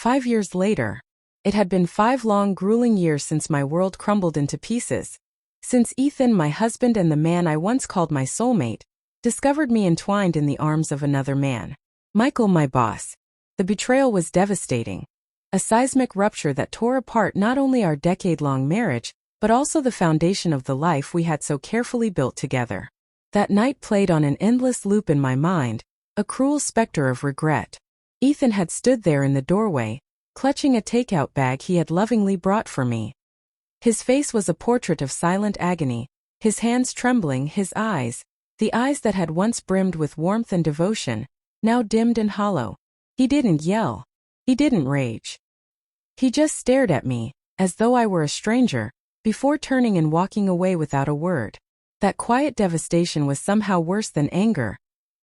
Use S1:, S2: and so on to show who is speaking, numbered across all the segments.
S1: 5 years later. It had been 5 long, grueling years since my world crumbled into pieces. Since Ethan, my husband and the man I once called my soulmate, discovered me entwined in the arms of another man. Michael, my boss. The betrayal was devastating. A seismic rupture that tore apart not only our decade-long marriage, but also the foundation of the life we had so carefully built together. That night played on an endless loop in my mind, a cruel specter of regret. Ethan had stood there in the doorway, clutching a takeout bag he had lovingly brought for me. His face was a portrait of silent agony, his hands trembling, his eyes, the eyes that had once brimmed with warmth and devotion, now dimmed and hollow. He didn't yell. He didn't rage. He just stared at me, as though I were a stranger, before turning and walking away without a word. That quiet devastation was somehow worse than anger,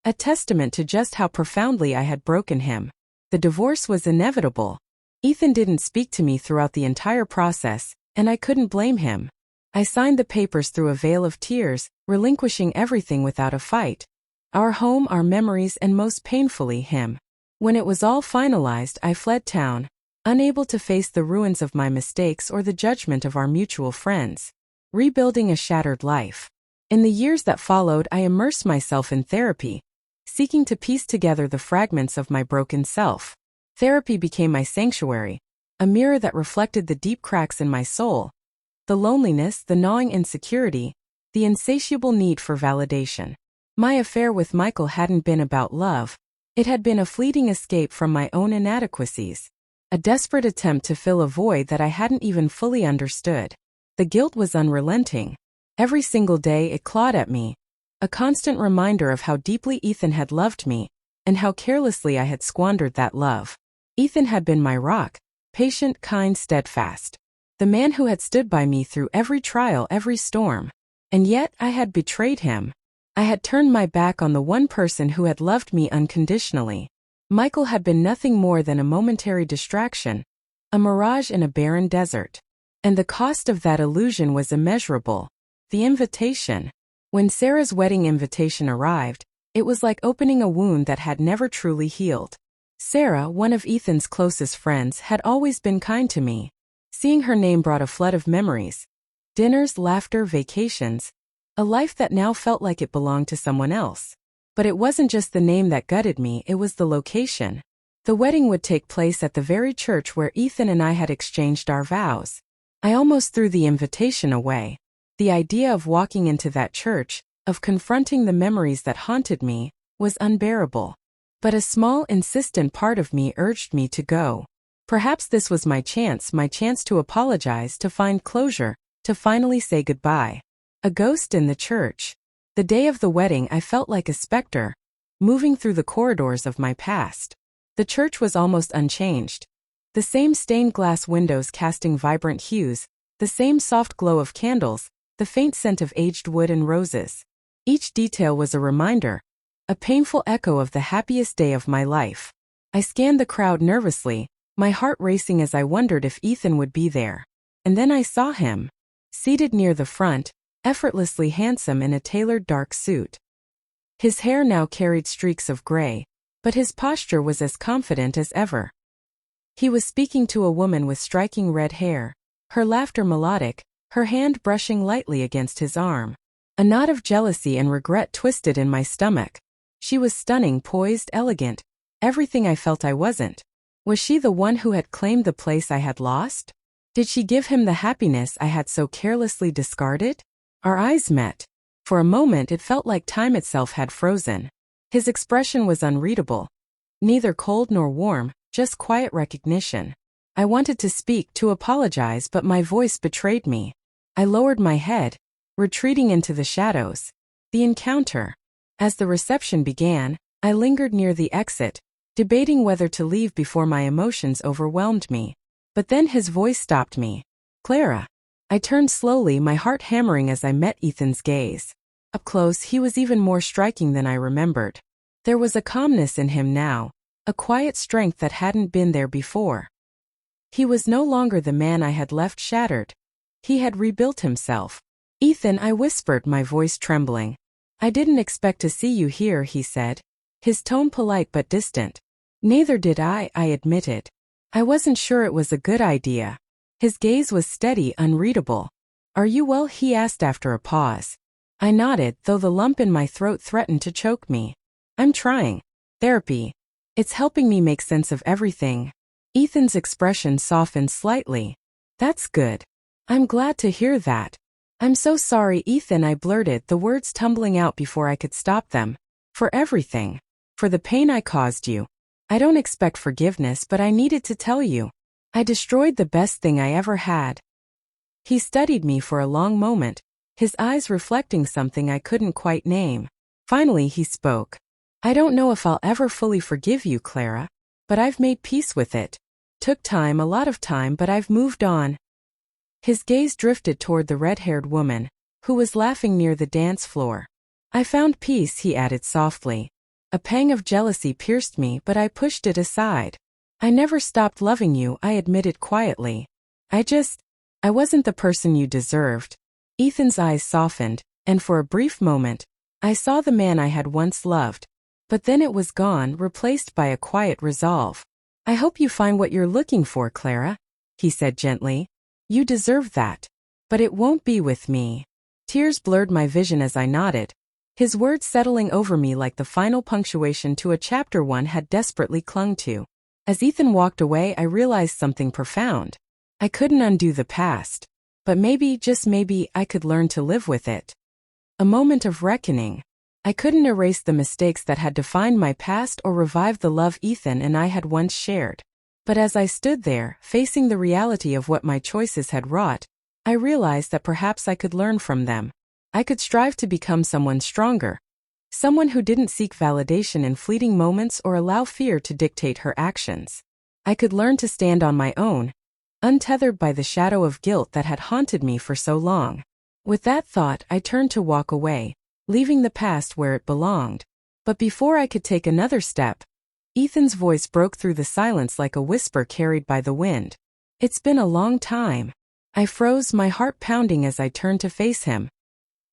S1: a testament to just how profoundly I had broken him. The divorce was inevitable. Ethan didn't speak to me throughout the entire process, and I couldn't blame him. I signed the papers through a veil of tears, relinquishing everything without a fight. Our home, our memories, and most painfully, him. When it was all finalized, I fled town, unable to face the ruins of my mistakes or the judgment of our mutual friends. Rebuilding a shattered life. In the years that followed, I immersed myself in therapy, seeking to piece together the fragments of my broken self. Therapy became my sanctuary, a mirror that reflected the deep cracks in my soul, the loneliness, the gnawing insecurity, the insatiable need for validation. My affair with Michael hadn't been about love. It had been a fleeting escape from my own inadequacies, a desperate attempt to fill a void that I hadn't even fully understood. The guilt was unrelenting. Every single day it clawed at me, a constant reminder of how deeply Ethan had loved me, and how carelessly I had squandered that love. Ethan had been my rock, patient, kind, steadfast. The man who had stood by me through every trial, every storm. And yet I had betrayed him. I had turned my back on the one person who had loved me unconditionally. Michael had been nothing more than a momentary distraction, a mirage in a barren desert. And the cost of that illusion was immeasurable. The invitation. When Sarah's wedding invitation arrived, it was like opening a wound that had never truly healed. Sarah, one of Ethan's closest friends, had always been kind to me. Seeing her name brought a flood of memories. Dinners, laughter, vacations. A life that now felt like it belonged to someone else. But it wasn't just the name that gutted me, it was the location. The wedding would take place at the very church where Ethan and I had exchanged our vows. I almost threw the invitation away. The idea of walking into that church, of confronting the memories that haunted me, was unbearable. But a small, insistent part of me urged me to go. Perhaps this was my chance to apologize, to find closure, to finally say goodbye. A ghost in the church. The day of the wedding I felt like a specter, moving through the corridors of my past. The church was almost unchanged. The same stained glass windows casting vibrant hues, the same soft glow of candles, the faint scent of aged wood and roses. Each detail was a reminder, a painful echo of the happiest day of my life. I scanned the crowd nervously, my heart racing as I wondered if Ethan would be there. And then I saw him, seated near the front, effortlessly handsome in a tailored dark suit. His hair now carried streaks of gray, but his posture was as confident as ever. He was speaking to a woman with striking red hair, her laughter melodic, her hand brushing lightly against his arm. A knot of jealousy and regret twisted in my stomach. She was stunning, poised, elegant, everything I felt I wasn't. Was she the one who had claimed the place I had lost? Did she give him the happiness I had so carelessly discarded? Our eyes met. For a moment it felt like time itself had frozen. His expression was unreadable. Neither cold nor warm, just quiet recognition. I wanted to speak, to apologize, but my voice betrayed me. I lowered my head, retreating into the shadows. The encounter. As the reception began, I lingered near the exit, debating whether to leave before my emotions overwhelmed me. But then his voice stopped me. Clara. I turned slowly, my heart hammering as I met Ethan's gaze. Up close, he was even more striking than I remembered. There was a calmness in him now, a quiet strength that hadn't been there before. He was no longer the man I had left shattered. He had rebuilt himself. Ethan, I whispered, my voice trembling. I didn't expect to see you here, he said, his tone polite but distant. Neither did I admitted. I wasn't sure it was a good idea. His gaze was steady, unreadable. Are you well? He asked after a pause. I nodded, though the lump in my throat threatened to choke me. I'm trying. Therapy. It's helping me make sense of everything. Ethan's expression softened slightly. That's good. I'm glad to hear that. I'm so sorry, Ethan, I blurted, the words tumbling out before I could stop them. For everything. For the pain I caused you. I don't expect forgiveness, but I needed to tell you. I destroyed the best thing I ever had. He studied me for a long moment, his eyes reflecting something I couldn't quite name. Finally he spoke. I don't know if I'll ever fully forgive you, Clara, but I've made peace with it. Took time, a lot of time, but I've moved on. His gaze drifted toward the red-haired woman, who was laughing near the dance floor. I found peace, he added softly. A pang of jealousy pierced me, but I pushed it aside. I never stopped loving you, I admitted quietly. I wasn't the person you deserved. Ethan's eyes softened, and for a brief moment, I saw the man I had once loved. But then it was gone, replaced by a quiet resolve. I hope you find what you're looking for, Clara, he said gently. You deserve that. But it won't be with me. Tears blurred my vision as I nodded, his words settling over me like the final punctuation to a chapter one had desperately clung to. As Ethan walked away, I realized something profound. I couldn't undo the past. But maybe, just maybe, I could learn to live with it. A moment of reckoning. I couldn't erase the mistakes that had defined my past or revive the love Ethan and I had once shared. But as I stood there, facing the reality of what my choices had wrought, I realized that perhaps I could learn from them. I could strive to become someone stronger. Someone who didn't seek validation in fleeting moments or allow fear to dictate her actions. I could learn to stand on my own, untethered by the shadow of guilt that had haunted me for so long. With that thought, I turned to walk away, leaving the past where it belonged. But before I could take another step, Ethan's voice broke through the silence like a whisper carried by the wind. It's been a long time. I froze, my heart pounding as I turned to face him.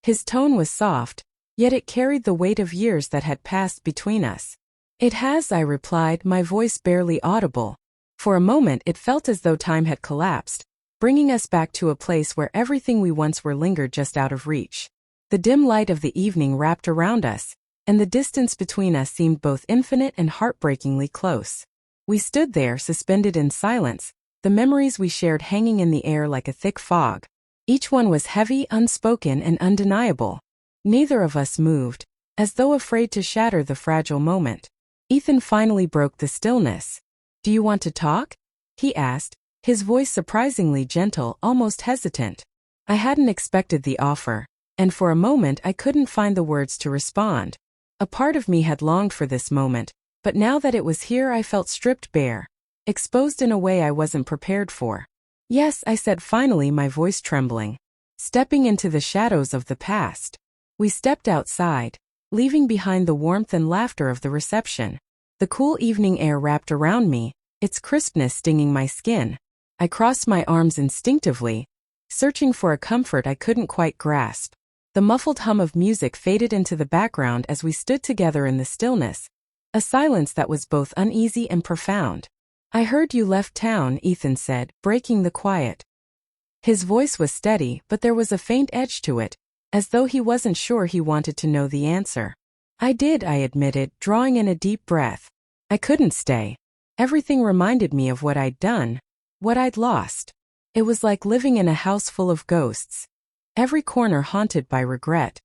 S1: His tone was soft, yet it carried the weight of years that had passed between us. It has, I replied, my voice barely audible. For a moment it felt as though time had collapsed, bringing us back to a place where everything we once were lingered just out of reach. The dim light of the evening wrapped around us, and the distance between us seemed both infinite and heartbreakingly close. We stood there, suspended in silence, the memories we shared hanging in the air like a thick fog. Each one was heavy, unspoken, and undeniable. Neither of us moved, as though afraid to shatter the fragile moment. Ethan finally broke the stillness. Do you want to talk? He asked, his voice surprisingly gentle, almost hesitant. I hadn't expected the offer, and for a moment I couldn't find the words to respond. A part of me had longed for this moment, but now that it was here I felt stripped bare, exposed in a way I wasn't prepared for. Yes, I said finally, my voice trembling. Stepping into the shadows of the past. We stepped outside, leaving behind the warmth and laughter of the reception. The cool evening air wrapped around me, its crispness stinging my skin. I crossed my arms instinctively, searching for a comfort I couldn't quite grasp. The muffled hum of music faded into the background as we stood together in the stillness, a silence that was both uneasy and profound. I heard you left town, Ethan said, breaking the quiet. His voice was steady, but there was a faint edge to it, as though he wasn't sure he wanted to know the answer. I did, I admitted, drawing in a deep breath. I couldn't stay. Everything reminded me of what I'd done, what I'd lost. It was like living in a house full of ghosts, every corner haunted by regret.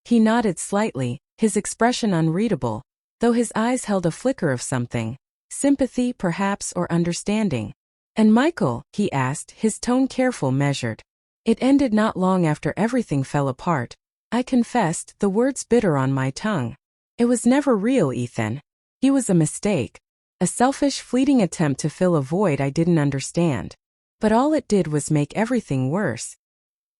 S1: He nodded slightly, his expression unreadable, though his eyes held a flicker of something, sympathy perhaps or understanding. And Michael, he asked, his tone careful, measured. It ended not long after everything fell apart. I confessed, the words bitter on my tongue. It was never real, Ethan. He was a mistake. A selfish, fleeting attempt to fill a void I didn't understand. But all it did was make everything worse.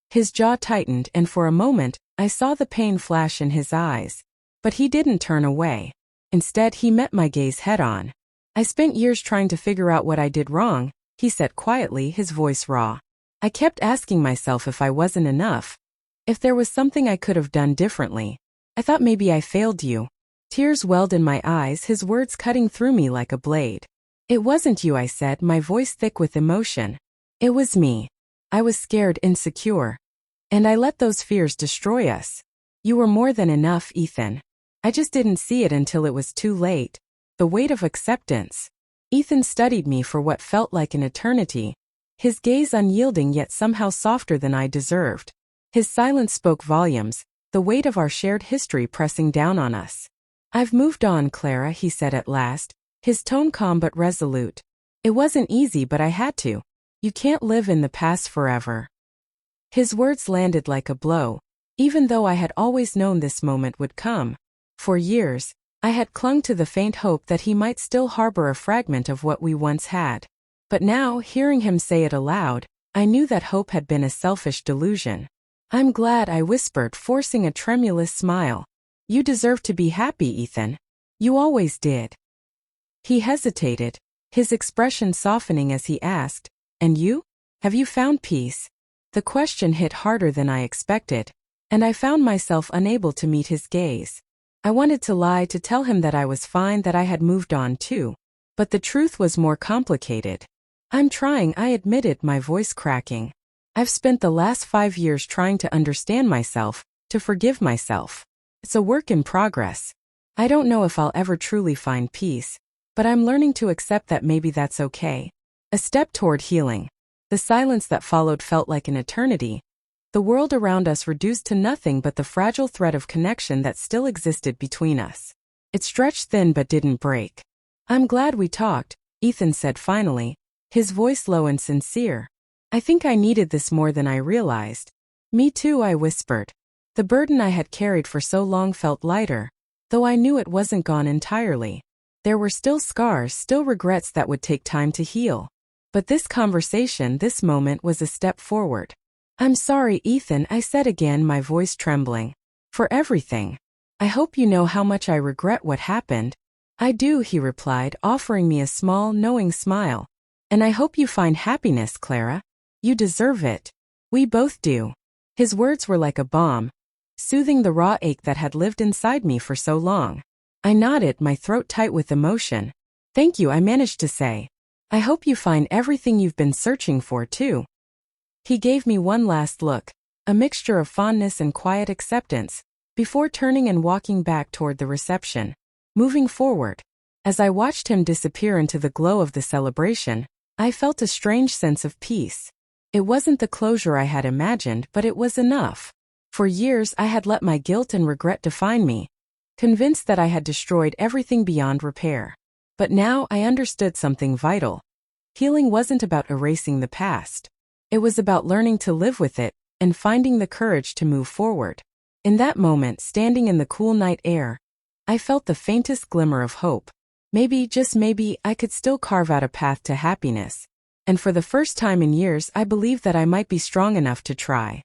S1: His jaw tightened, and for a moment, I saw the pain flash in his eyes. But he didn't turn away. Instead, he met my gaze head-on. I spent years trying to figure out what I did wrong, he said quietly, his voice raw. I kept asking myself if I wasn't enough. If there was something I could have done differently. I thought maybe I failed you. Tears welled in my eyes, his words cutting through me like a blade. It wasn't you, I said, my voice thick with emotion. It was me. I was scared, insecure. And I let those fears destroy us. You were more than enough, Ethan. I just didn't see it until it was too late. The weight of acceptance. Ethan studied me for what felt like an eternity, his gaze unyielding yet somehow softer than I deserved. His silence spoke volumes, the weight of our shared history pressing down on us. I've moved on, Clara, he said at last, his tone calm but resolute. It wasn't easy, but I had to. You can't live in the past forever. His words landed like a blow, even though I had always known this moment would come. For years, I had clung to the faint hope that he might still harbor a fragment of what we once had. But now, hearing him say it aloud, I knew that hope had been a selfish delusion. I'm glad, I whispered, forcing a tremulous smile. You deserve to be happy, Ethan. You always did. He hesitated, his expression softening as he asked, and you? Have you found peace? The question hit harder than I expected, and I found myself unable to meet his gaze. I wanted to lie, to tell him that I was fine, that I had moved on too. But the truth was more complicated. I'm trying, I admitted, my voice cracking. I've spent the last 5 years trying to understand myself, to forgive myself. It's a work in progress. I don't know if I'll ever truly find peace, but I'm learning to accept that maybe that's okay. A step toward healing. The silence that followed felt like an eternity. The world around us reduced to nothing but the fragile thread of connection that still existed between us. It stretched thin but didn't break. I'm glad we talked, Ethan said finally, his voice low and sincere. I think I needed this more than I realized. Me too, I whispered. The burden I had carried for so long felt lighter, though I knew it wasn't gone entirely. There were still scars, still regrets that would take time to heal. But this conversation, this moment, was a step forward. I'm sorry, Ethan, I said again, my voice trembling. For everything. I hope you know how much I regret what happened. I do, he replied, offering me a small, knowing smile. And I hope you find happiness, Clara. You deserve it. We both do. His words were like a balm, soothing the raw ache that had lived inside me for so long. I nodded, my throat tight with emotion. Thank you, I managed to say. I hope you find everything you've been searching for too. He gave me one last look, a mixture of fondness and quiet acceptance, before turning and walking back toward the reception. Moving forward, as I watched him disappear into the glow of the celebration, I felt a strange sense of peace. It wasn't the closure I had imagined, but it was enough. For years I had let my guilt and regret define me, convinced that I had destroyed everything beyond repair. But now I understood something vital. Healing wasn't about erasing the past. It was about learning to live with it, and finding the courage to move forward. In that moment, standing in the cool night air, I felt the faintest glimmer of hope. Maybe, just maybe, I could still carve out a path to happiness. And for the first time in years, I believed that I might be strong enough to try.